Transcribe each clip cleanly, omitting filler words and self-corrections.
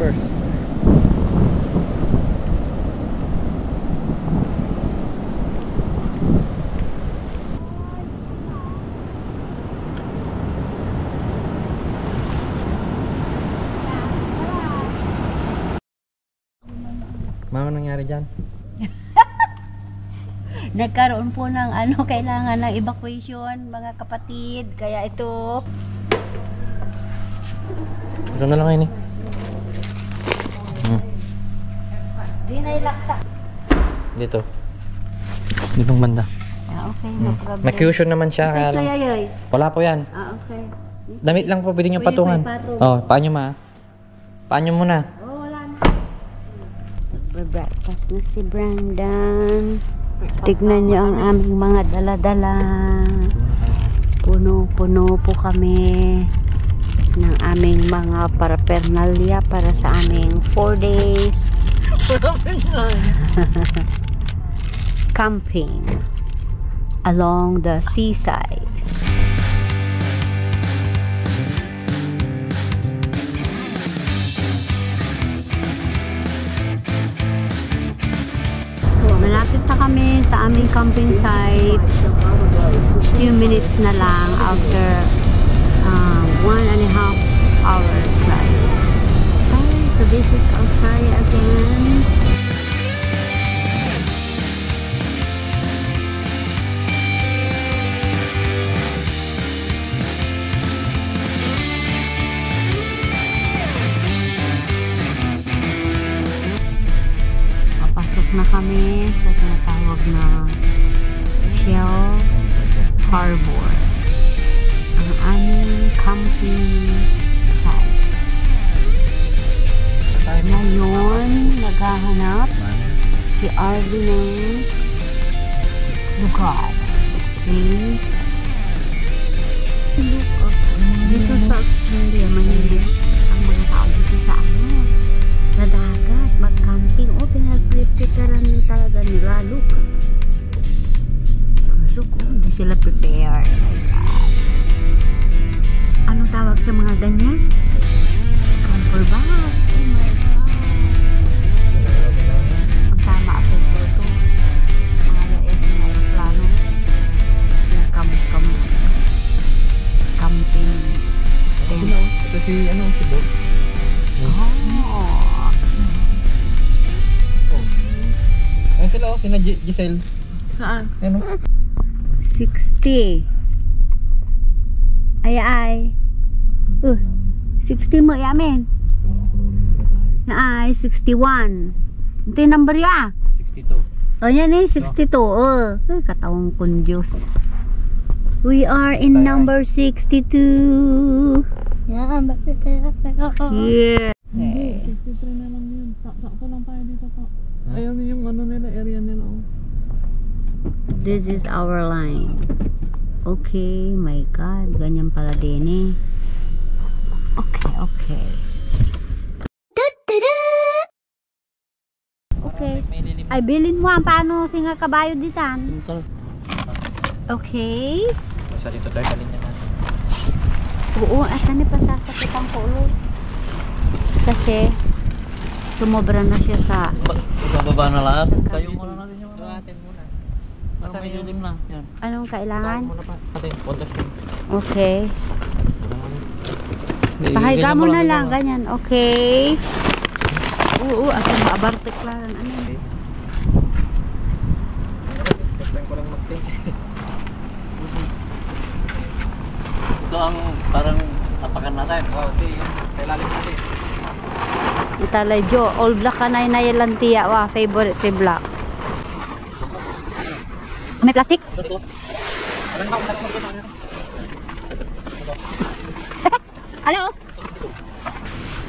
first. Mama, nangyari dyan? Nagkaroon po ng kailangan ng evacuation, mga kapatid. Kaya ito. Ito na lang yun eh. Di na ilakta. Dito. Ditong banda. Okay, no problem. May cushion naman siya. Kaya lang. Yayoy. Wala po yan. Okay. Damit lang po, pwede nyo Pwede patungan. po ipatong. Oh, paanyo ma? Paanyo muna. Wala na. Breakfast na si Brandon. Tignan niyo ang aming mga dala-dala. Puno-puno po kami ng aming mga paraphernalia para sa aming 4 days camping along the seaside. Malapit na kami sa aming camping site. Few minutes na lang after 1.5 hour drive. Okay, so this is Australia again. Na kami sa tinatawag na Shell Harbor, ang aming camping site. Ngayon naghahanap si RV ng lugar. Okay, dito sa Australia mahilig ang mga tao dito sa sa dagat, mag-camping. O, pinag-preparean talaga nila. Look, hindi sila prepared. Oh my God. Anong tawag sa mga ganyan? Camper bus. Oh my God. Ang tama ako ito. Mga laes na aeroplano. Camping. Ito si Bob. Ayun sila sina Giselle. Saan? Ayun 60. Ay. 60 mo yamin. Ay, 61. Ito yung number ya. 62. O yan eh, 62. Katawang kundyos. We are in number 62. Yeah. Okay. 63 na lang yun. Sakto lang tayo dito pa. Ayun yung nila, area nila. This is our line. Okay, my God. Ganyan pala din eh. Okay. Okay. Ay, bilin mo ang paano singa kabayo ditan. Okay. Masa dito tayo kalinya natin. Oo, at ano pa sasakitang ko ulo. Kasi sumobra na siya sa Bababa na lahat. Tayo muna natin yung atin muna. Nasa medium na. Yan. Anong kailangan? Muna pa. Atin, pundasyon. Okay. Pahiga mo na lang, ganyan. Okay. Oo, at yung maabartik lang. Ano yun? Ko lang mag-think. Ito ang parang napakan natin. Okay, yun. Kailalim natin. Italay Jo, all black ka na inayalantiya wa, favorite kay black. May plastic? Hello?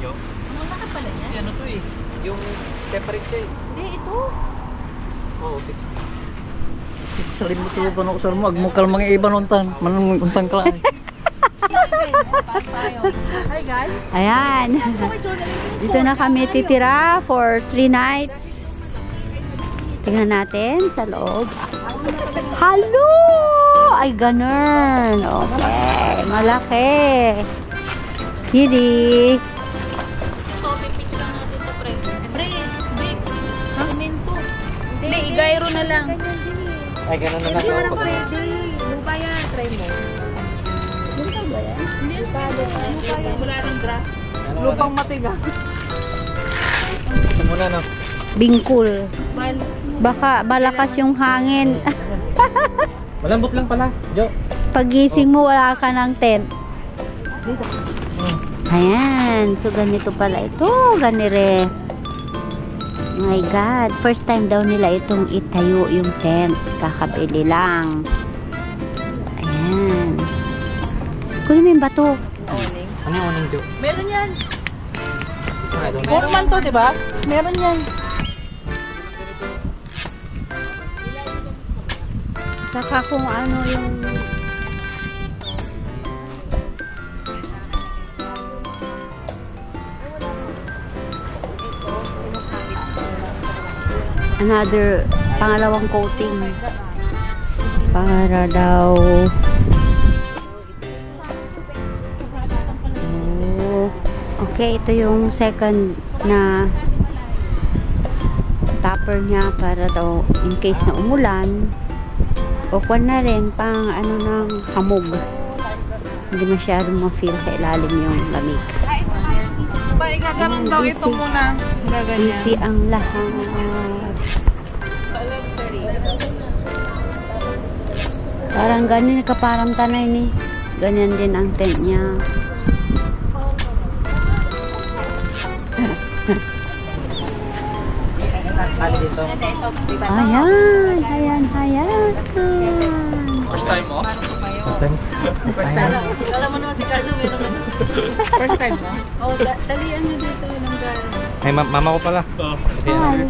Yo. Ano ka pala yan? Ano to eh? Yung separate siya eh. Hindi, ito. Oo, 6. Salim mo ito ba na usal mo? Agmukal mga iba nuntan. Manang untang ka lang. Hi guys. Ayan. Dito na kami titira for 3 nights. Tingnan natin sa loob. Hello! Ay, ganun. Okay. Malaki. Kitty. Hindi, i-gyro na lang. Ay, ganun na lang. Parang pwede. Lupa yan, try mo. Lupa ba yan? Hindi, lupa yan. Wala rin grass. Lupang matigas. Ito muna, no? Bingkul. Baka malakas yung hangin. Malambot lang pala, Jo. Pagising mo, wala ka ng tent. Ayan. So, ganito pala ito. Ganire. My God. First time daw nila itong itayo yung tent. Kakabili lang. Ayan. Kunin mo yung bato. Ano yung unang, Jo? Meron yan. Foreman to, di ba? Meron yan. Saka kung ano yung another pangalawang coating para daw okay, ito yung second na topper niya para daw in case na umulan o kwan na rin pang ano ng hamog, hindi masyadong ma-feel sa ilalim yung lamig. Ba, gaganon daw ito muna. Gaganyan. Easy ang lahat. Parang ganyan kaparang tanay ni. Ganyan din ang tent niya. Kali dito. Ayan, ayan, ayan. First time mo? Alam mo naman si Carlo, meron na. First time mo? Oh, dalian nyo dito ng garo. Ay, mama ko pala.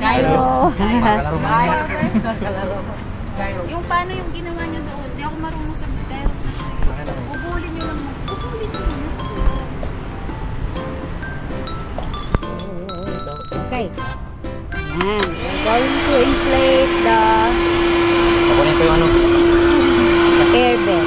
Gyro. Yung paano yung ginawa nyo doon? Hindi ako marunong sa gyro. Ubulin nyo lang. Ubulin nyo lang. Okay. Ayan. We're going to inflate the Pakunin ko yung ano. air bed.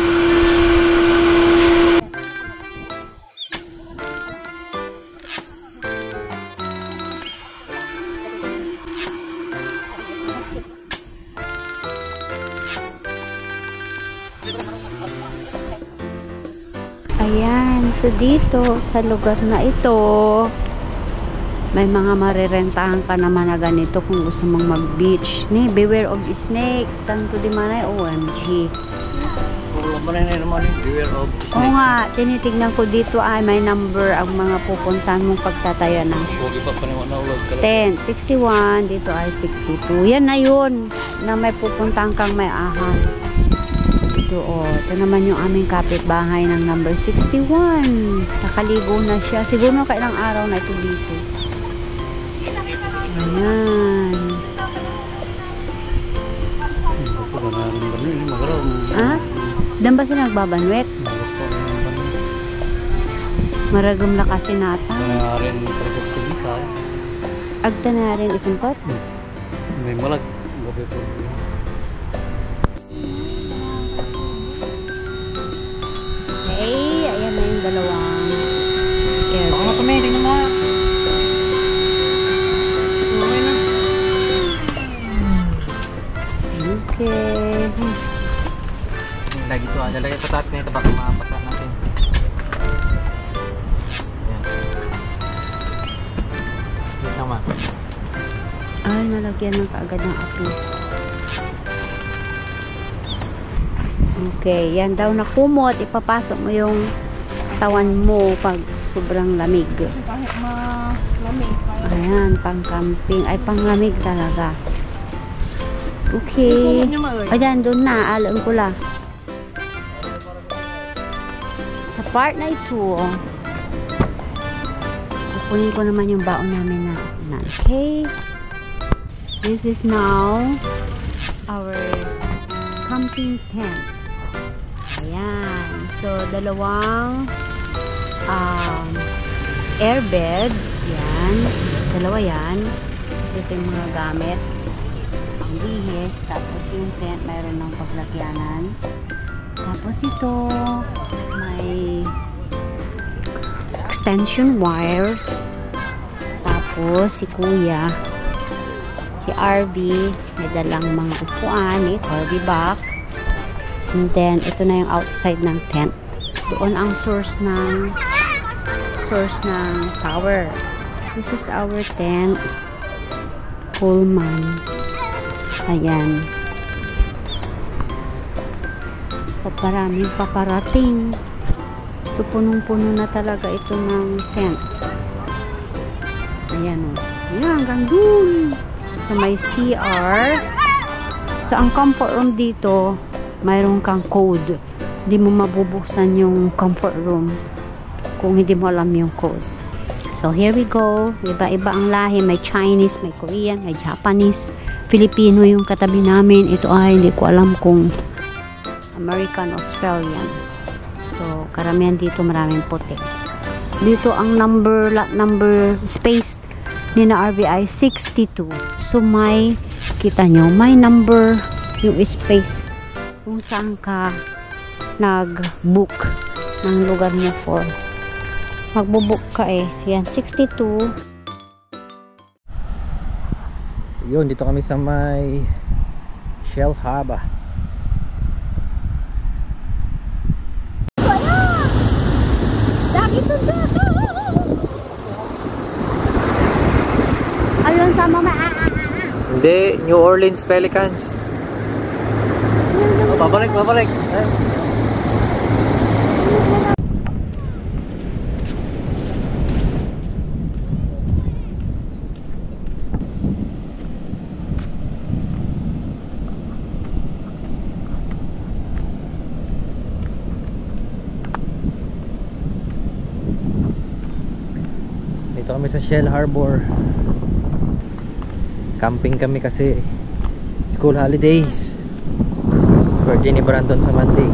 Ayan, so dito sa lugar na ito may mga marirentahan ka naman na ganito kung gusto mong mag-beach ni. Beware of snakes, tanto di manay, OMG. Beware of Oo nga, tinitignan ko dito ay may number ang mga pupuntahan mong pagtataya ng Huwag ipapaniwan na ulag. 10, 61, dito ay 62. Yan na yun, na may pupuntahan kang may ahal. Ito ito naman yung aming kapitbahay ng number 61. Nakaligo na siya. Siguro kailang araw na ito dito. Ayan. Ah? Dan ba sila nagbabanwet? Maragam lakas sinata. Agta na rin isang pot? May malag. Okay, ayan na yung dalawang air Baka bed. matumiling mo. Okay na. Okay. Lagi ito, lalagay pa taas nito baka mapasa natin. Ayan. Ito sama. Ay, nalagyan ng kaagad ng apis. Okay, yan daw na kumot. Ipapasok mo yung tawan mo pag sobrang lamig. Kahit malamig. Ayan, pang camping. Ay, pang lamig talaga. Okay. Ayan, doon na. Alam ko lang. Sa part na ito, kukunin ko naman yung baon namin na. Okay. This is now our camping tent. Ayan. So, dalawang airbed. Yan. Dalawa yan. So, ito yung mga gamit. Ang lihis. Tapos yung tent, mayroon ng paglagyanan. Tapos ito, may extension wires. Tapos, si kuya Si RV, may dalang mga upuan, RV back. And then, ito na yung outside ng tent. Doon ang source ng power. This is our tent. Pullman. Ayan. Maraming paparating. So, punong-puno na talaga ito ng tent. Ayan o. Ayan, hanggang dun. So, may CR. So, ang comfort room dito, mayroon kang code. Hindi mo mabubuksan yung comfort room kung hindi mo alam yung code. So, here we go. Iba-iba ang lahi. May Chinese, may Korean, may Japanese, Filipino yung katabi namin. Ito ay hindi ko alam kung American, Australian. So, karamihan dito maraming puti. Dito ang number space ni na RVI 62. So, may, kita nyo, may number yung space kung saan ka nag-book ng lugar mo for. Magbo-book ka eh. Yan, 62. Yun, dito kami sa may Shell Harbor. Ayun sa mama. Hindi, New Orleans Pelicans. Oh, babalik. Dito kami sa Shell Harbor. Camping kami kasi school holidays. Virgin ni Brandon sa Monday.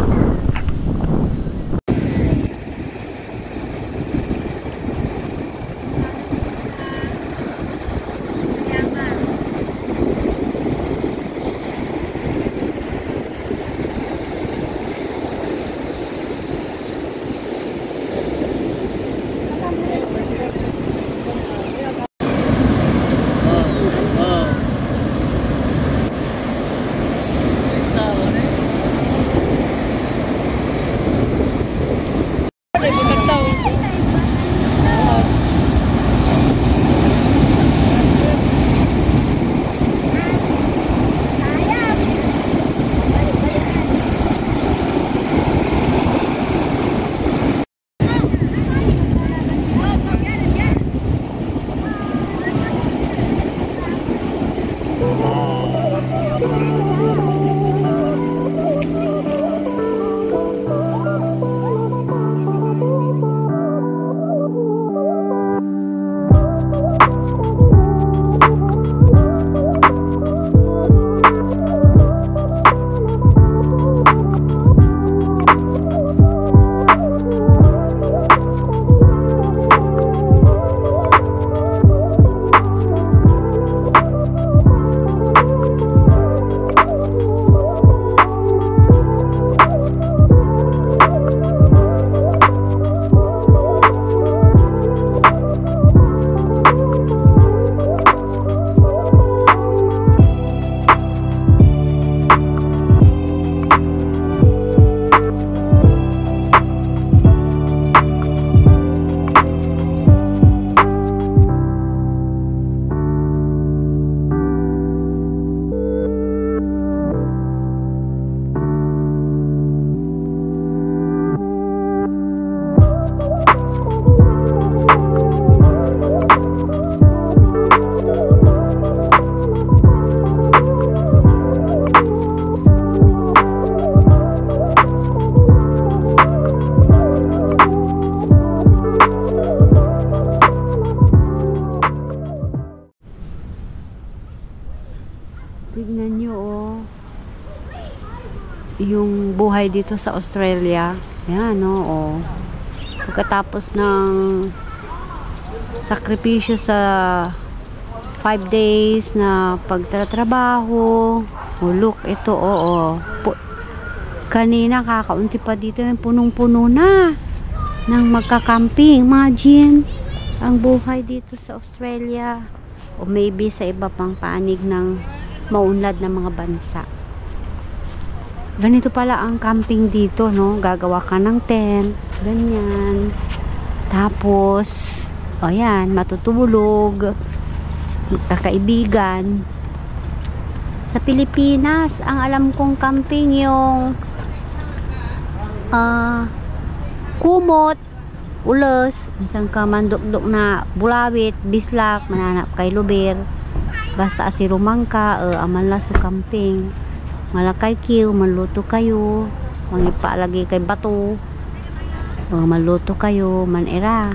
Tignan nyo oh. Yung buhay dito sa Australia. Yan oh. Pagkatapos ng sakripisyo sa 5 days na pagtatrabaho. Oh, look, ito kanina kakaunti pa dito, punong-puno na ng magka-camping. Imagine ang buhay dito sa Australia. o maybe sa iba pang panig ng maunlad na mga bansa. Ganito pala ang camping dito, no? Gagawa ka ng tent, ganyan. Tapos, o yan, matutulog, magkakaibigan. Sa Pilipinas, ang alam kong camping yung kumot, ulos, isang ka mandok-dok na bulawit, bislak, mananap kay luber. Basta si rumangka, aman la sa camping. Malakay kiw, maluto kayo, mangipalagi kay bato, maluto kayo, manera.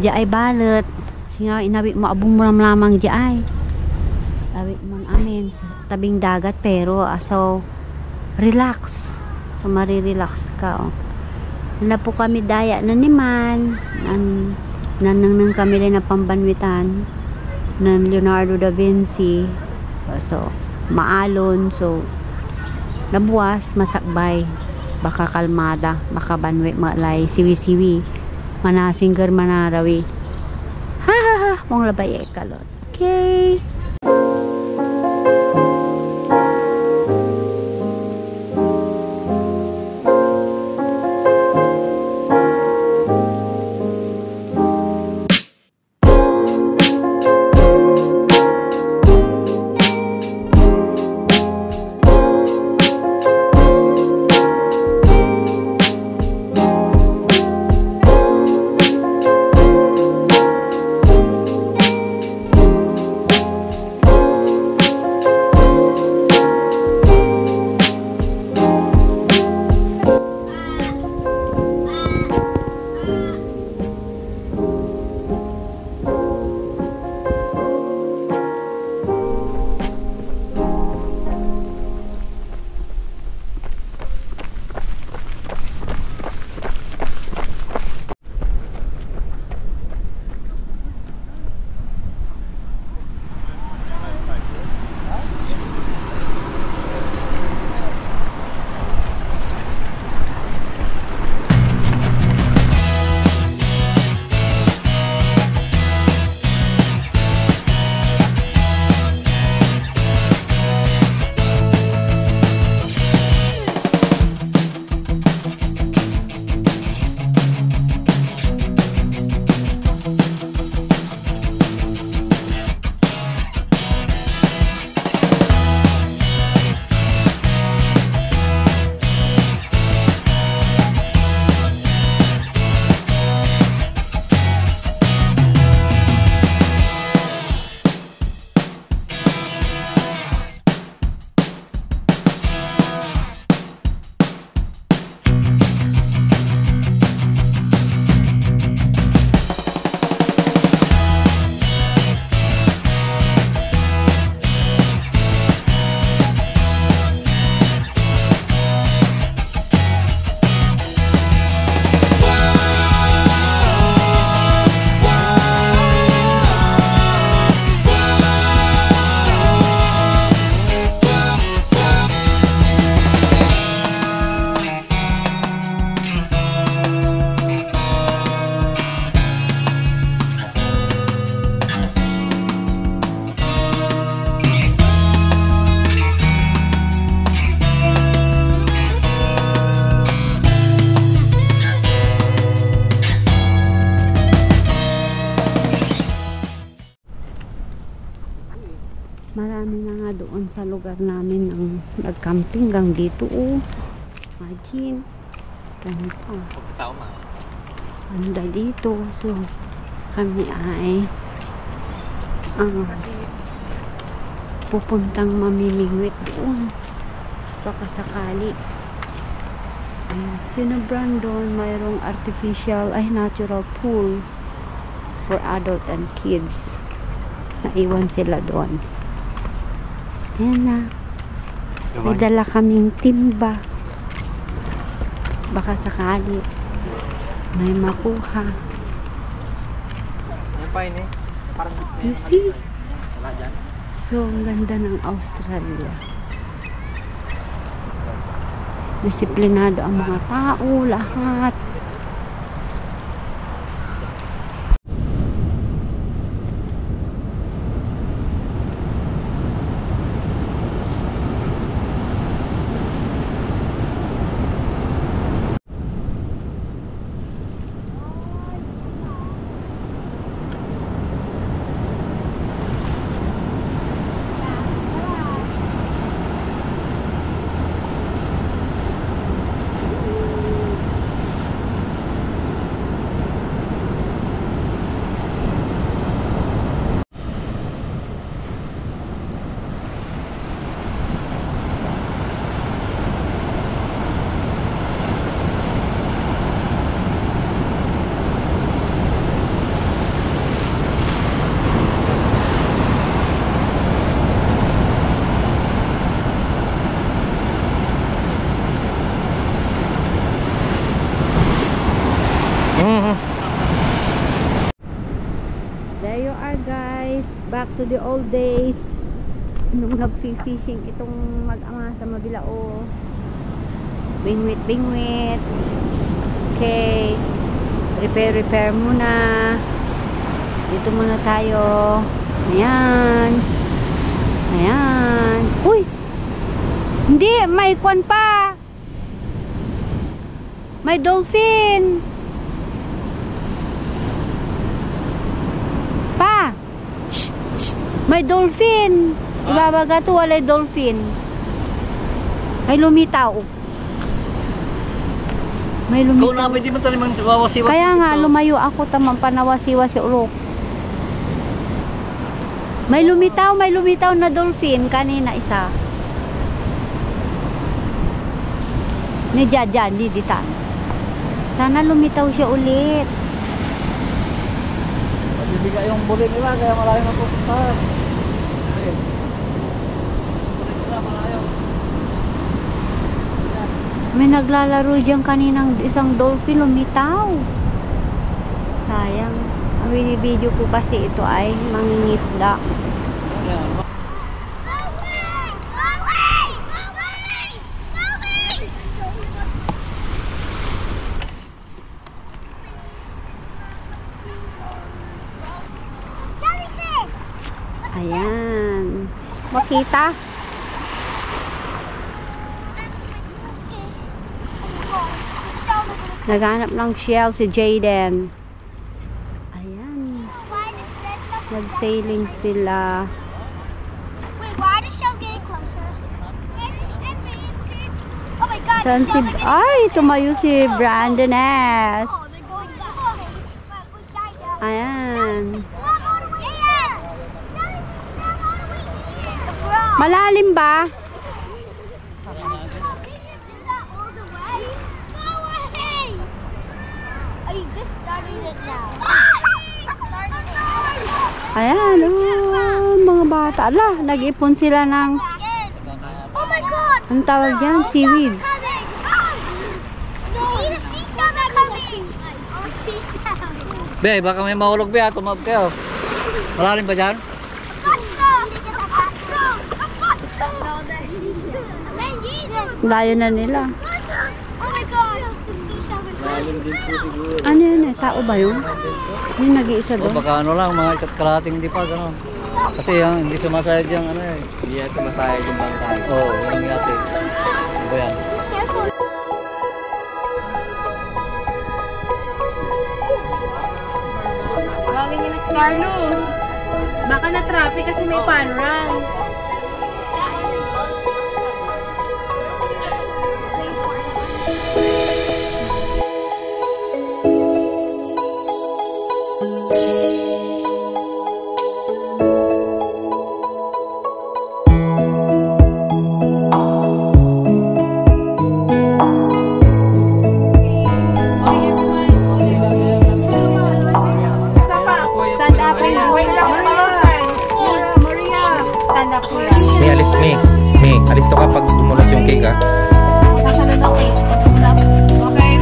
Diya ay balat, singa inabi mo abong mo lamang diya ay. Awi mo amin sa tabing dagat pero so relax. So marirelax ka. Wala po kami daya na niman, nanang kami na pambanwitan ng Leonardo da Vinci. So maalon, so nabuwas, masakbay, baka kalmada, baka banwe, malay, siwi-siwi, manasinggar, manarawi. Ha ha ha, mong labay kalot. Okay. Marami na nga doon sa lugar namin ang nag-camping gang dito. Imagine. Ganito. Anda dito. So, kami ay pupuntang mamimingwit doon. Baka sakali. Sinubran doon mayroong artificial, natural pool for adult and kids. Naiwan sila doon. Ayan na. May dala kaming timba. Baka sakali may makuha. You see? So, ang ganda ng Australia. Disiplinado ang mga tao, lahat. are guys, back to the old days nung nag-fishing itong mag-ama sa Mabilao. Bingwit. Okay, repair muna. Dito muna tayo. Ayan. Uy, hindi, may kwan pa, may dolphin pa. Shh. May dolphin. Ibabaga to, walay dolphin. May lumitaw. Kung na pwede mo talimang wawasiwas. Kaya nga, lumayo ako tamang panawasiwas si Urok. May lumitaw na dolphin kanina isa. Ni Jajan, di Ditan. Sana lumitaw siya ulit. Pagbibigay yung bulig nila, kaya malayo na pupuntahan. May naglalaro dyan kaninang isang dolphin, lumitaw. Sayang. Ang binibideo ko kasi ito ay mangingisda. Ayan. Makita? Naghanap ng shell si Jaden. Ayan. Nag-sailing sila. Saan si... Ay, tumayo si Brandon S. Ayan. Malalim ba? Ayan, mga bata. Ala, nag-ipon sila ng... Oh my God! Ang tawag dyan? Seaweeds. Be, baka may mahulog be, tumab kayo. Malalim ba dyan? Layo na nila. Oh my God! Ano yun eh? Tao ba yun? Yung nag-iisa O doon? baka ano lang, mga kalahating di pa, gano'n. Kasi yung, hindi sumasayad yung ano eh. Hindi yan sumasayad yung bangkay. Oo, yung yate. Ano ba yan? Tawagin niyo na si Carlo. Baka na traffic kasi may pan-run. Alis to kapag tumulas yung cake ha. Okay,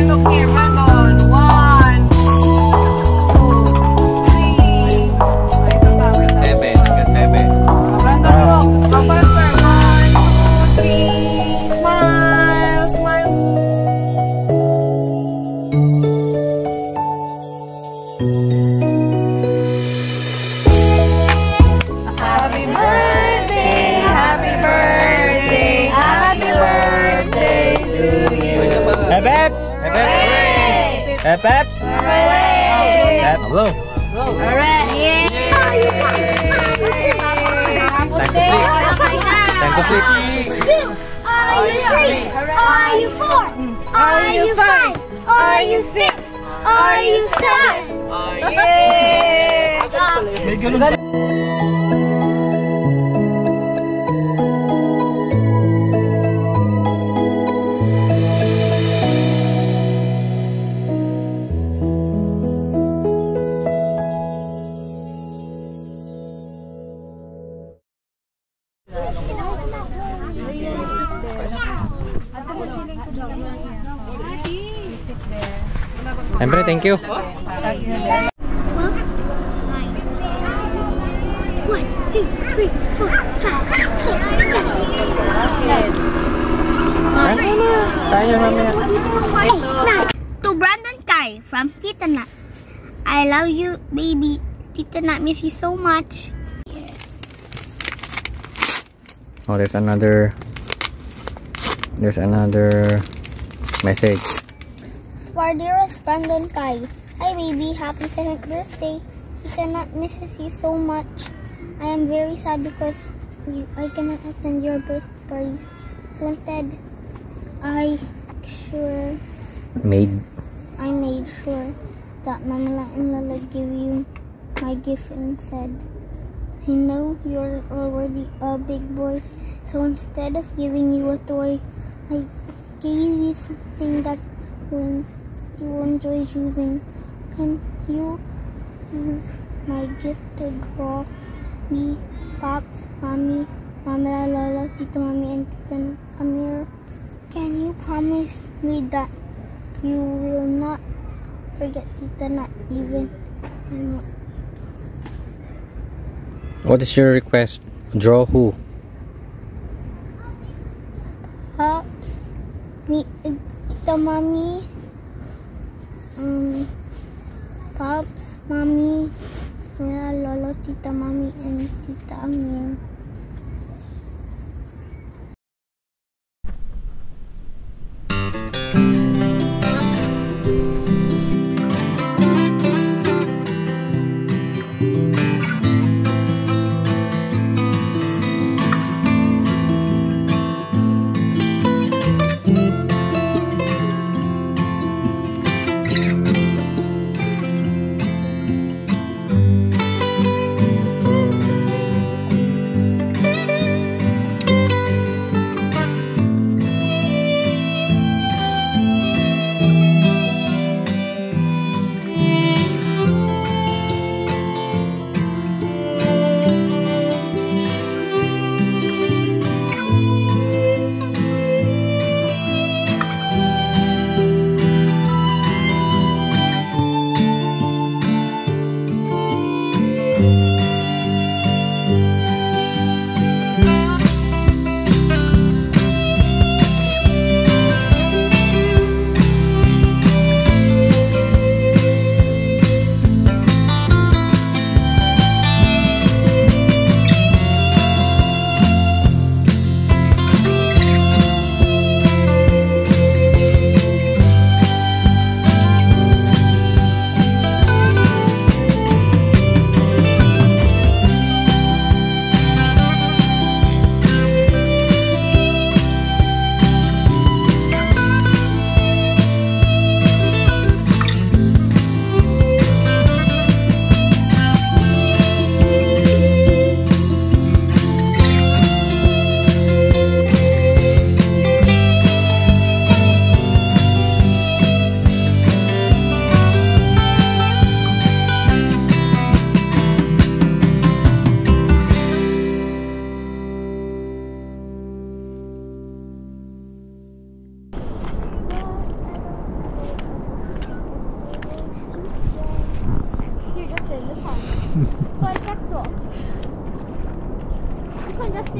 look here, Brandon. 1, 2, 3. 7. Brandon, look. How faster? 1, 2, 3. Smile. Happy birthday to you. Hep hep! Hep hep! Hep hello! Time to sleep! Are you 3? Are you 4? Are you 5? Are you 6? Are you 7? May ganun ba? Siyempre, thank you. 2, 3, 4, 5, 6, 7. Tayo mamaya. 8, 9. To Brandon Kai from Tita Nat. I love you, baby. Tita Nat miss you so much. Oh, there's another message. For dearest Brandon Kai, hi baby, happy 7th birthday. Tita Nat misses you so much. I am very sad because I cannot attend your birthday party. So instead, I made sure that Mama and Lala give you my gift and said, I know you're already a big boy, so instead of giving you a toy, I gave you something that you enjoy using. Can you use my gift to draw me, Pops, Mommy, Mama, Lola, Tita Mommy, and Tita Amir? Can you promise me that you will not forget Tita Nat even? What is your request? Draw who? Pops, me, Tita Mommy, Pops, Mommy, Lolo, Tita Mommy, and Tita Amir.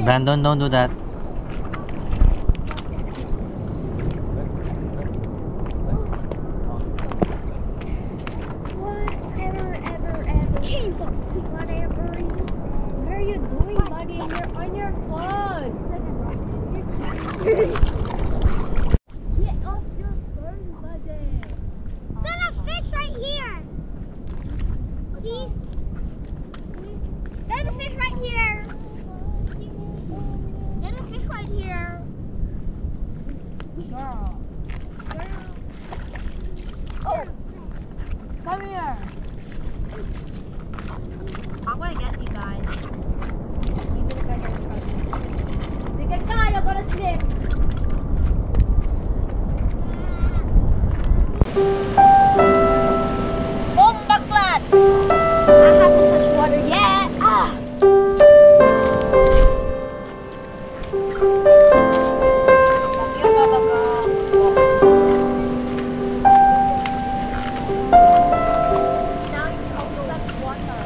Brandon, don't do that. What are you doing, buddy? You're on your phone. Get off your phone, buddy. There's a fish right here. See? There's a fish right here. There's a fish right here. Girl. Oh, come here. I'm gonna get you guys. Sige, you're gonna slip. Oh, baklat! I haven't touched water yet. Ah! Now you also touch water.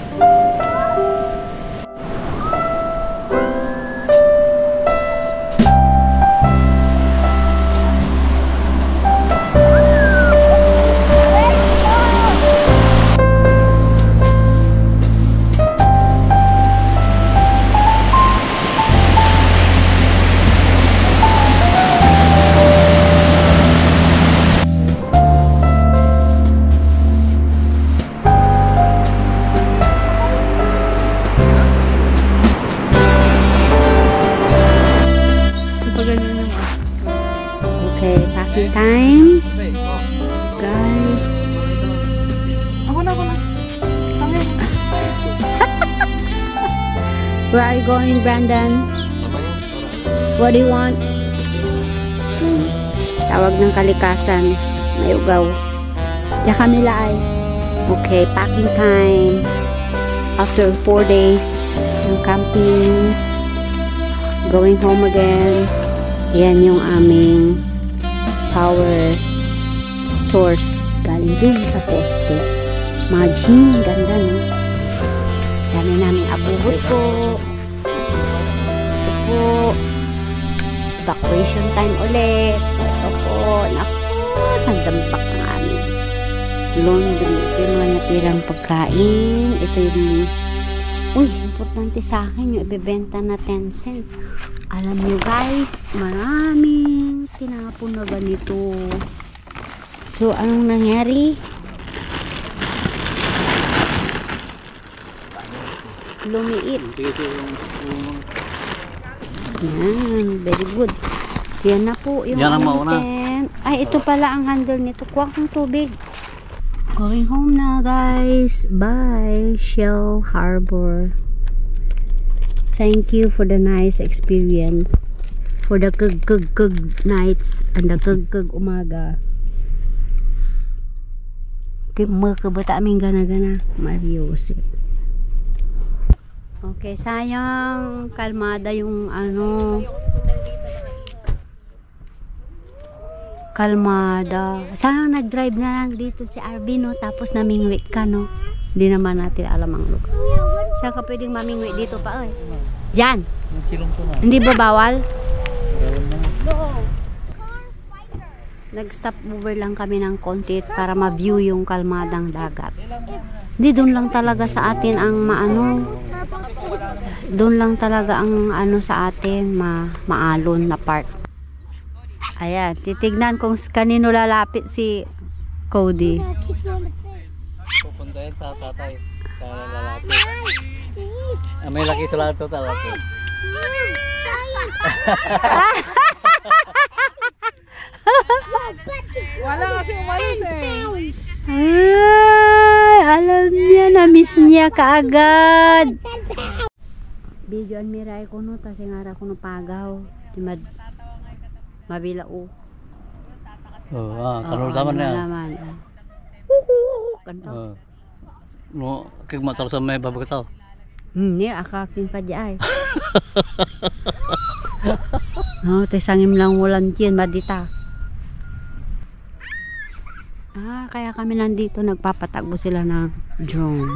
Where are you going, Brandon? What do you want? Tawag ng kalikasan. May ugaw. Diyan kami laay. Okay, packing time. After 4 days ng camping. Going home again. Yan yung aming power source. Galing din sa poste. Imagine, ganda no? Dami namin abuhot po. Ito po. Evacuation time ulit. Ito po. Naku, nagdampak ng aming laundry. Ito yung mga natirang pagkain. Ito yung importante sa akin yung ibebenta na 10 cents. Alam nyo guys, maraming tinapon na ganito. So, anong nangyari? Lumiit. Yan, very good. Yan na po yung tent. Ay, ito pala ang handle nito. Kuha kong tubig. Going home na guys. Bye, Shell Harbor. Thank you for the nice experience. For the kug nights and the kug umaga. Mga aming gana-gana. Mariusip. Okay, sayang. Kalmada yung ano. Kalmada. Sana nag-drive na lang dito si Arvin, no? Tapos namingwi ka, no? Hindi naman natin alam ang lugar. Saan ka pwedeng mamingwi dito pa, oy? Diyan. Hindi ba bawal? Nag-stop over lang kami ng konti para ma-view yung kalmadang dagat. Hindi, doon lang talaga sa atin ang maano. Doon lang talaga ang ano sa atin, maalon na part. Ayan, titignan kung kanino lalapit si Cody. Pupunta yan sa tatay. Sa lalaki. May laki sa lahat ito talaga. Wala kasi umalis eh. Ay, alam niya, na-miss niya kaagad. Videoan miray ko no, kasi ngara ko no pagaw. Mabilao. Kalul taman na yan. Naman. Kanta. No, kag motor sa may babagataw. Ni akakin ka di ay. No, tesangim lang ulan tiyan madita. Kaya kami nandito nagpapatagbo sila ng drone.